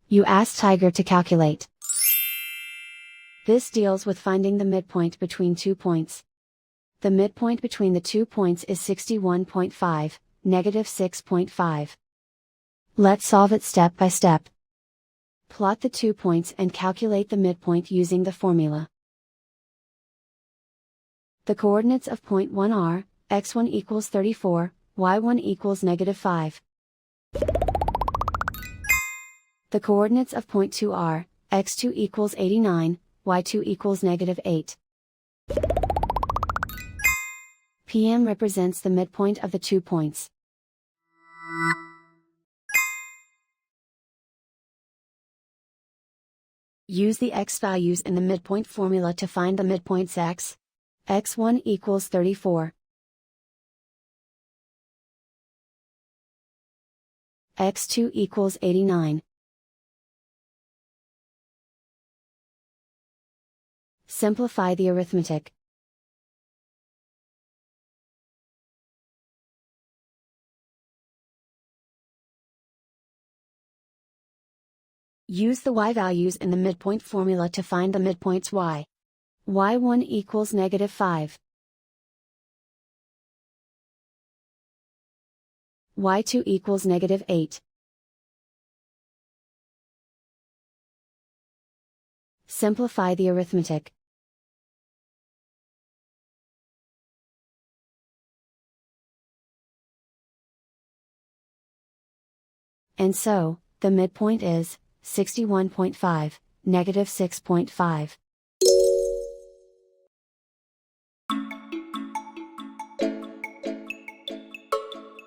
You ask Tiger to calculate. This deals with finding the midpoint between 2 points. The midpoint between the 2 points is 61.5, negative 6.5. Let's solve it step by step. Plot the 2 points and calculate the midpoint using the formula. The coordinates of point 1 are, x1 equals 34, y1 equals negative 5. The coordinates of point 2 are, x2 equals 89, y2 equals negative 8. PM represents the midpoint of the 2 points. Use the x values in the midpoint formula to find the midpoints x. x1 equals 34. x2 equals 89. Simplify the arithmetic. Use the y values in the midpoint formula to find the midpoints y. y1 equals negative 5. y2 equals negative 8. Simplify the arithmetic. And so, the midpoint is 61.5, negative 6.5.